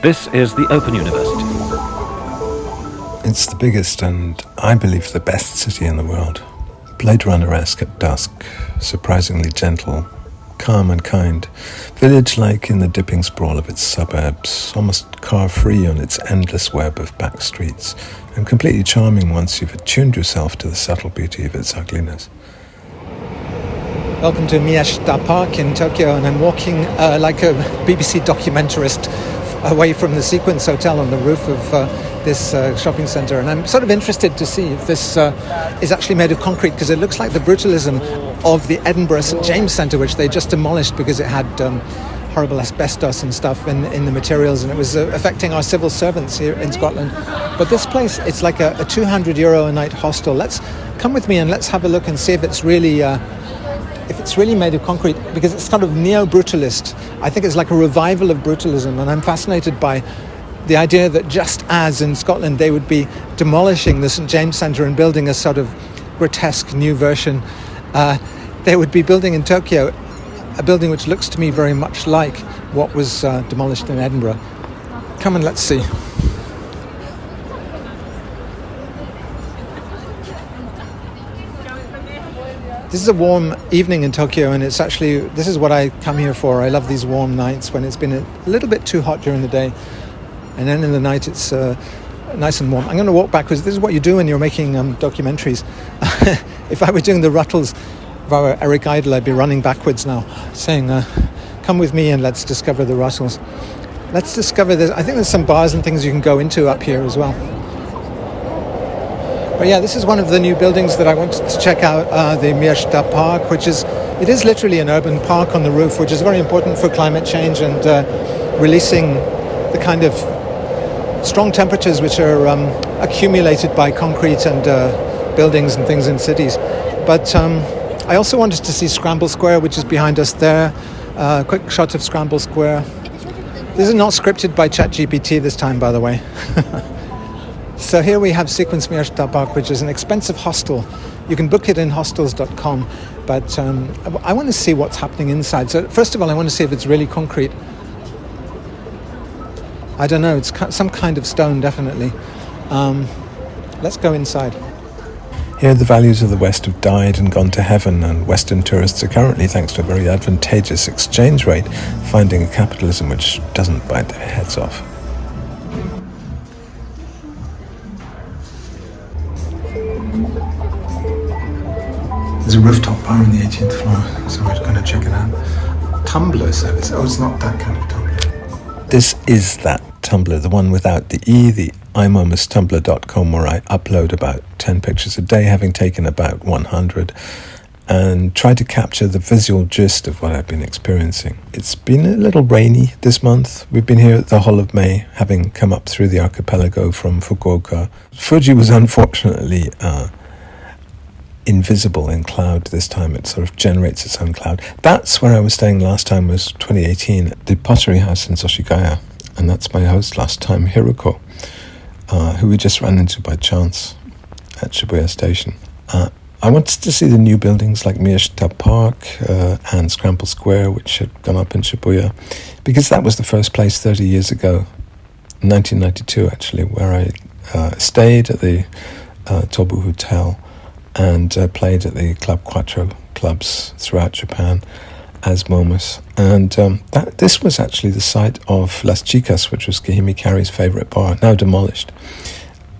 This is the Open University. It's the biggest and, I believe, the best city in the world. Blade Runner-esque at dusk, surprisingly gentle, calm and kind, village-like in the dipping sprawl of its suburbs, almost car-free on its endless web of back streets, and completely charming once you've attuned yourself to the subtle beauty of its ugliness. Welcome to Miyashita Park in Tokyo, and I'm walking like a BBC documentarist away from the Sequence Hotel on the roof of this shopping centre, and I'm sort of interested to see if this is actually made of concrete, because it looks like the brutalism of the Edinburgh St James Centre, which they just demolished because it had horrible asbestos and stuff in the materials, and it was affecting our civil servants here in Scotland. But this place, it's like a €200 a night hostel. Let's come with me and let's have a look and see if it's really made of concrete, because it's kind of neo-brutalist. I think it's like a revival of brutalism, and I'm fascinated by the idea that just as in Scotland they would be demolishing the St James Centre and building a sort of grotesque new version, they would be building in Tokyo a building which looks to me very much like what was demolished in Edinburgh. Come and let's see. This is a warm evening in Tokyo, and this is what I come here for. I love these warm nights when it's been a little bit too hot during the day, and then in the night it's nice and warm. I'm going to walk backwards. This is what you do when you're making documentaries. If I were doing the Ruttles, if I were Eric Idle, I'd be running backwards now, saying, come with me and let's discover the Ruttles. Let's discover this. I think there's some bars and things you can go into up here as well. But yeah, this is one of the new buildings that I wanted to check out, the Miyashita Park, it is literally an urban park on the roof, which is very important for climate change and releasing the kind of strong temperatures which are accumulated by concrete and buildings and things in cities. But I also wanted to see Scramble Square, which is behind us there. Quick shot of Scramble Square. This is not scripted by ChatGPT this time, by the way. So here we have Sequence Miyashita Park, which is an expensive hostel. You can book it in hostels.com, but I want to see what's happening inside. So first of all, I want to see if it's really concrete. I don't know, it's some kind of stone, definitely. Let's go inside. Here the values of the West have died and gone to heaven, and Western tourists are currently, thanks to a very advantageous exchange rate, finding a capitalism which doesn't bite their heads off. There's a rooftop bar on the 18th floor, so we're going to check it out. Tumblr service. Oh, it's not that kind of Tumblr. This is that Tumblr, the one without the E, the imomustumblr.com, where I upload about 10 pictures a day, having taken about 100, and try to capture the visual gist of what I've been experiencing. It's been a little rainy this month. We've been here at the whole of May, having come up through the archipelago from Fukuoka. Fuji was unfortunately invisible in cloud this time. It sort of generates its own cloud. That's where I was staying last time, was 2018, at the Pottery House in Soshigaya, and that's my host last time, Hiruko, who we just ran into by chance at Shibuya Station. I wanted to see the new buildings like Miyashita Park and Scramble Square, which had gone up in Shibuya, because that was the first place 30 years ago, 1992 actually, where I stayed at the Tobu Hotel and played at the Club Quattro clubs throughout Japan as Momus. And this was actually the site of Las Chicas, which was Kahimi Kari's favourite bar, now demolished.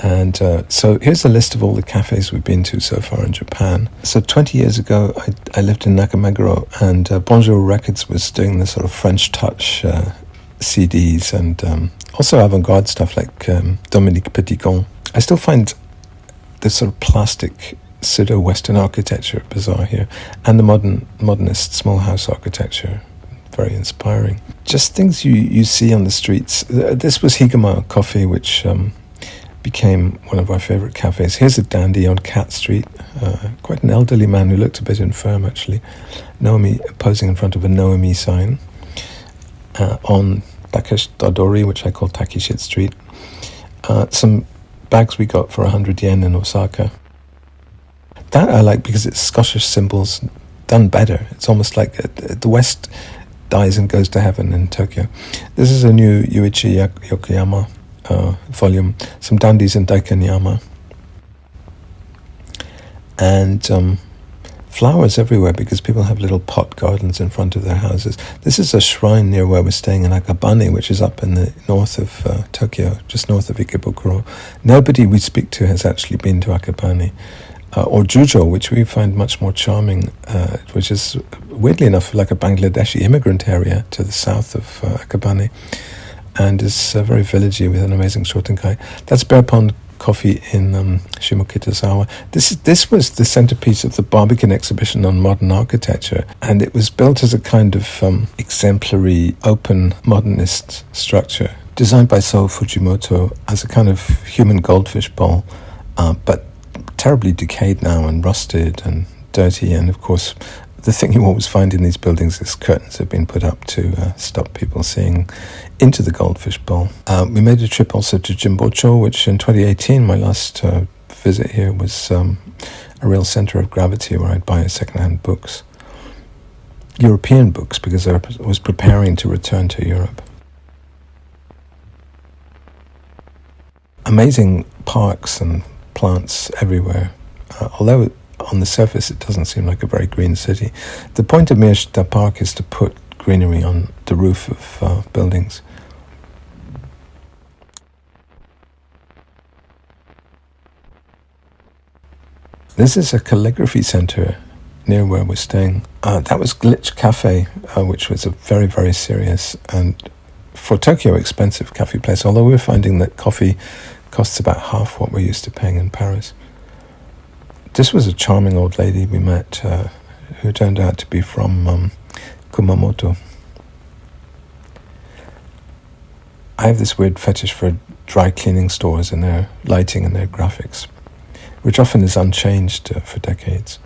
And so here's a list of all the cafes we've been to so far in Japan. So 20 years ago, I lived in Nakameguro, and Bonjour Records was doing the sort of French touch CDs and also avant-garde stuff like Dominique Petitgon. I still find this sort of plastic pseudo-Western architecture bizarre here, and the modernist small house architecture very inspiring. Just things you see on the streets. This was Higama Coffee, which became one of our favourite cafes. Here's a dandy on Cat Street, quite an elderly man who looked a bit infirm actually, Noemi posing in front of a Noemi sign, on Takeshi Dodori, which I call Takishit Street. Some bags we got for 100 yen in Osaka. That I like because it's Scottish symbols done better. It's almost like the West dies and goes to heaven in Tokyo. This is a new Yuichi Yokoyama volume, some dandies in Daikanyama, and flowers everywhere because people have little pot gardens in front of their houses. This is a shrine near where we're staying in Akabane, which is up in the north of Tokyo, just north of Ikebukuro. Nobody we speak to has actually been to Akabane. Or Jujo, which we find much more charming, which is, weirdly enough, like a Bangladeshi immigrant area to the south of Akabane, and is very villagey with an amazing shotenkai. That's Bear Pond Coffee in Shimokitazawa. This was the centerpiece of the Barbican exhibition on modern architecture, and it was built as a kind of exemplary open modernist structure, designed by So Fujimoto as a kind of human goldfish bowl, but terribly decayed now and rusted and dirty. And of course, the thing you always find in these buildings is curtains have been put up to stop people seeing into the goldfish bowl. We made a trip also to Jimbocho, which in 2018, my last visit here, was a real center of gravity where I'd buy secondhand books, European books, because I was preparing to return to Europe. Amazing parks and plants everywhere, although on the surface it doesn't seem like a very green city. The point of Miyashita Park is to put greenery on the roof of buildings. This is a calligraphy center near where we're staying. That was Glitch Cafe, which was a very, very serious and, for Tokyo, expensive cafe place, although we're finding that coffee costs about half what we're used to paying in Paris. This was a charming old lady we met who turned out to be from Kumamoto. I have this weird fetish for dry cleaning stores and their lighting and their graphics, which often is unchanged for decades.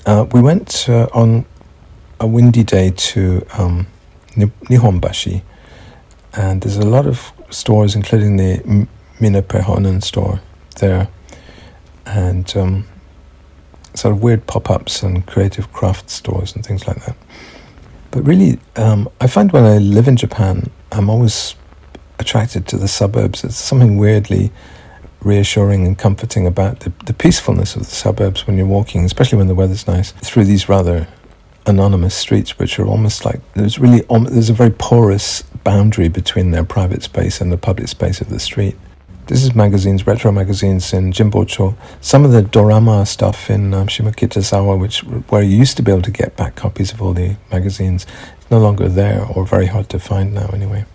We went on a windy day to Nihonbashi, and there's a lot of stores, including the Minape Honen store there, and sort of weird pop-ups and creative craft stores and things like that. But really, I find when I live in Japan, I'm always attracted to the suburbs. There's something weirdly reassuring and comforting about the peacefulness of the suburbs when you're walking, especially when the weather's nice, through these rather anonymous streets, which are almost like there's a very porous boundary between their private space and the public space of the street. This is magazines, retro magazines in Jimbocho. Some of the dorama stuff in Shimokitazawa, where you used to be able to get back copies of all the magazines, is no longer there, or very hard to find now anyway.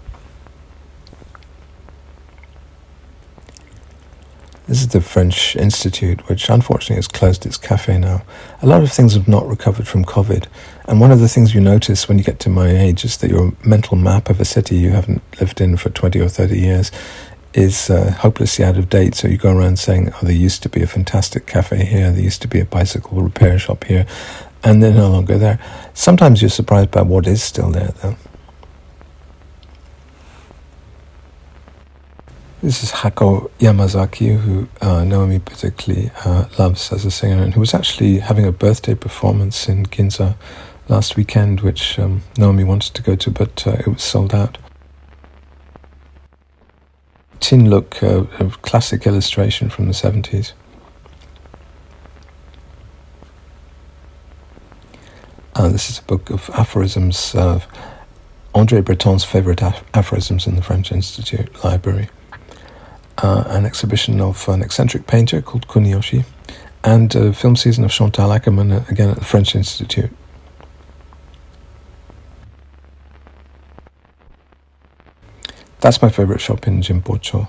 This is the French Institute, which unfortunately has closed its cafe now. A lot of things have not recovered from COVID, and one of the things you notice when you get to my age is that your mental map of a city you haven't lived in for 20 or 30 years is hopelessly out of date. So you go around saying, oh, there used to be a fantastic cafe here, there used to be a bicycle repair shop here, and they're no longer there. Sometimes you're surprised by what is still there, though. This is Hako Yamazaki, who Naomi particularly loves as a singer, and who was actually having a birthday performance in Ginza last weekend, which Naomi wanted to go to, but it was sold out. Tin Look, a classic illustration from the 70s. This is a book of aphorisms, André Breton's favourite aphorisms in the French Institute Library. An exhibition of an eccentric painter called Kuniyoshi, and a film season of Chantal Akerman, again at the French Institute. That's my favourite shop in Jimbocho.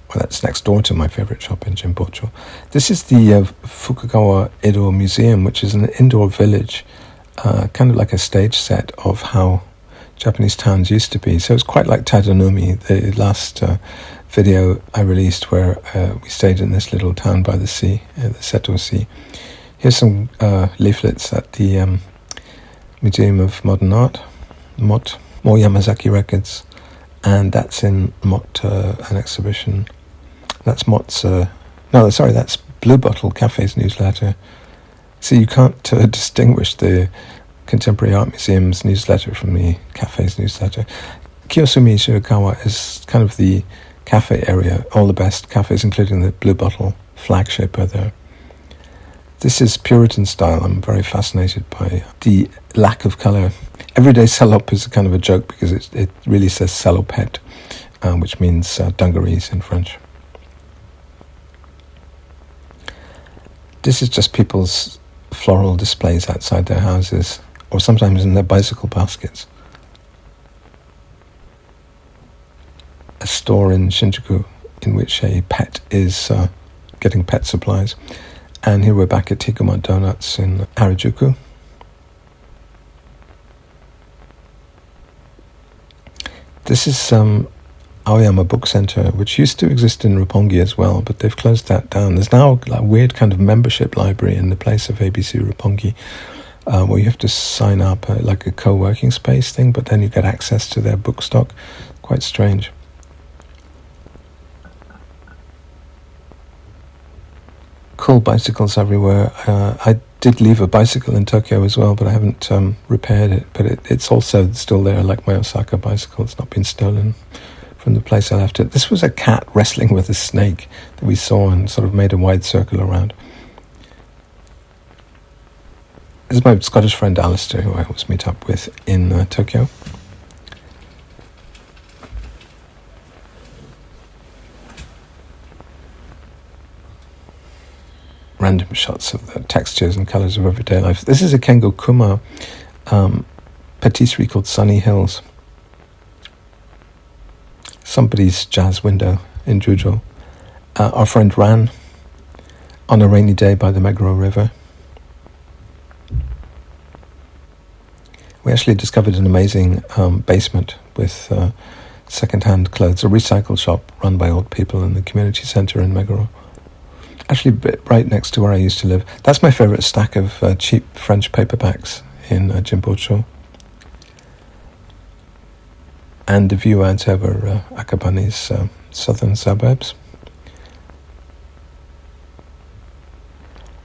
Well, that's next door to my favourite shop in Jimbocho. This is the Fukagawa Edo Museum, which is an indoor village, kind of like a stage set of how Japanese towns used to be. So it's quite like Tadanumi, the last video I released, where we stayed in this little town by the sea, the Seto Sea. Here's some leaflets at the Museum of Modern Art, MOT, more Yamazaki records, and that's in MOT, an exhibition. That's MOT's, that's Blue Bottle Cafe's newsletter. See, you can't distinguish the Contemporary Art Museum's newsletter from the cafe's newsletter. Kiyosumi Shirakawa is kind of the cafe area. All the best cafes, including the Blue Bottle flagship, are there. This is Puritan style. I'm very fascinated by the lack of colour. Everyday salop is a kind of a joke because it really says salopette, which means dungarees in French. This is just people's floral displays outside their houses, or sometimes in their bicycle baskets. A store in Shinjuku in which a pet is getting pet supplies. And here we're back at Tikuma Donuts in Harajuku. This is Aoyama Book Center, which used to exist in Roppongi as well, but they've closed that down. There's now a weird kind of membership library in the place of ABC Roppongi, where you have to sign up, like a co-working space thing, but then you get access to their book stock. Quite strange. Cool bicycles everywhere. I did leave a bicycle in Tokyo as well, but I haven't repaired it. But it's also still there, like my Osaka bicycle. It's not been stolen from the place I left it. This was a cat wrestling with a snake that we saw and sort of made a wide circle around. This is my Scottish friend Alistair, who I always meet up with in Tokyo. Random shots of the textures and colours of everyday life. This is a Kengo Kuma patisserie called Sunny Hills. Somebody's jazz window in Jujo. Our friend ran on a rainy day by the Meguro River. We actually discovered an amazing basement with second-hand clothes, a recycle shop run by old people in the community centre in Meguro. Actually, right next to where I used to live. That's my favourite stack of cheap French paperbacks in Jimbocho. And the view out over Akabane's southern suburbs.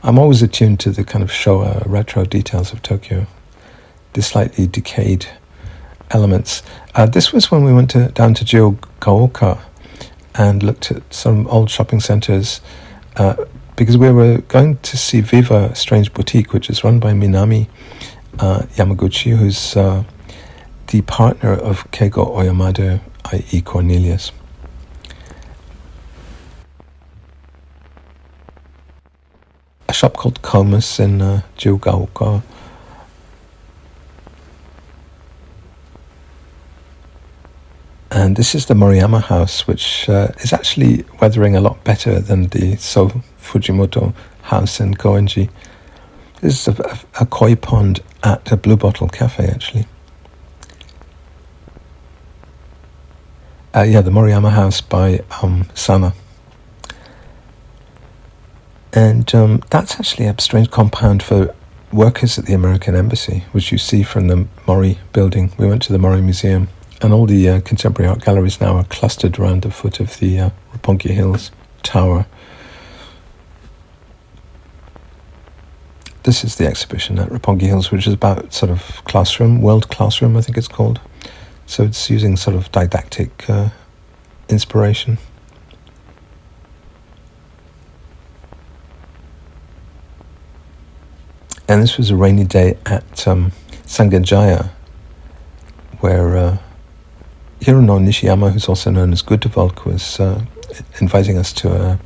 I'm always attuned to the kind of Showa retro details of Tokyo, the slightly decayed elements. This was when we went down to Jiugaoka and looked at some old shopping centres, because we were going to see Viva Strange Boutique, which is run by Minami Yamaguchi, who's the partner of Keigo Oyamada, i.e. Cornelius. A shop called Comus in Jiugaoka. And this is the Moriyama house, which is actually weathering a lot better than the So Fujimoto house in Koenji. This is a koi pond at a Blue Bottle cafe, actually. The Moriyama house by Sana. And that's actually a strange compound for workers at the American Embassy, which you see from the Mori building. We went to the Mori Museum. And all the contemporary art galleries now are clustered around the foot of the Roppongi Hills Tower. This is the exhibition at Roppongi Hills, which is about sort of classroom, world classroom, I think it's called. So it's using sort of didactic inspiration. And this was a rainy day at Sangenjaya, where Hirono Nishiyama, who's also known as Gutevolk, was inviting us to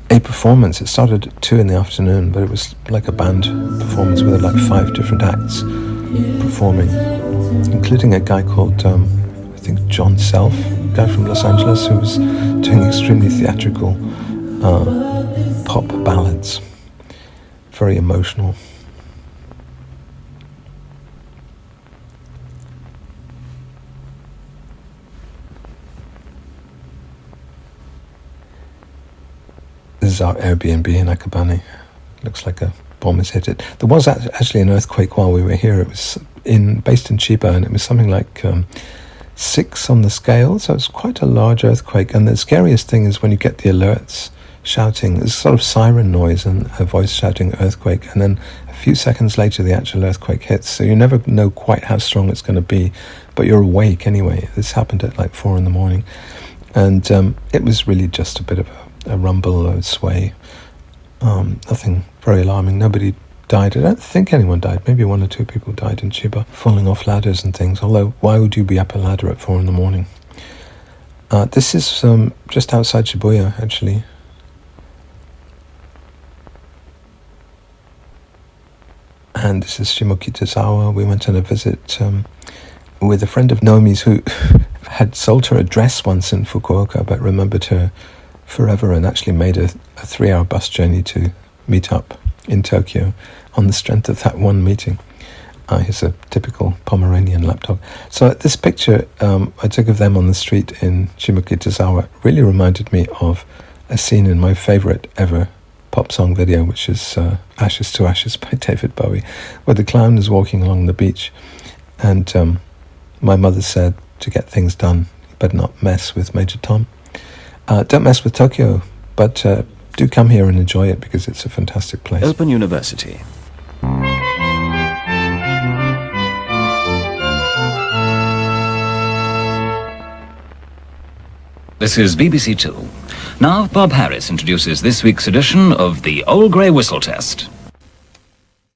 a performance. It started at 2 p.m, but it was like a band performance with like 5 different acts performing, including a guy called, I think, John Self, a guy from Los Angeles, who was doing extremely theatrical pop ballads. Very emotional. This is our Airbnb in Akabane. Looks like a bomb has hit it. There was actually an earthquake while we were here. It was based in Chiba, and it was something like 6 on the scale, so it's quite a large earthquake. And the scariest thing is when you get the alerts shouting, there's sort of siren noise and a voice shouting earthquake, and then a few seconds later the actual earthquake hits, so you never know quite how strong it's going to be, but you're awake anyway. This happened at like 4 a.m, and it was really just a bit of a rumble, a sway, nothing very alarming. Nobody died. I don't think anyone died. Maybe 1 or 2 people died in Chiba, falling off ladders and things, although why would you be up a ladder at 4 a.m? This is just outside Shibuya, actually. And this is Shimokitazawa. We went on a visit with a friend of Naomi's who had sold her a dress once in Fukuoka, but remembered her forever and actually made a 3-hour bus journey to meet up in Tokyo on the strength of that one meeting. He's a typical Pomeranian lapdog. So this picture I took of them on the street in Shimokitazawa really reminded me of a scene in my favourite ever pop song video, which is Ashes to Ashes by David Bowie, where the clown is walking along the beach, and my mother said, to get things done, you better not mess with Major Tom. Don't mess with Tokyo, but do come here and enjoy it, because it's a fantastic place. Open University. This is BBC Two. Now, Bob Harris introduces this week's edition of the Old Grey Whistle Test.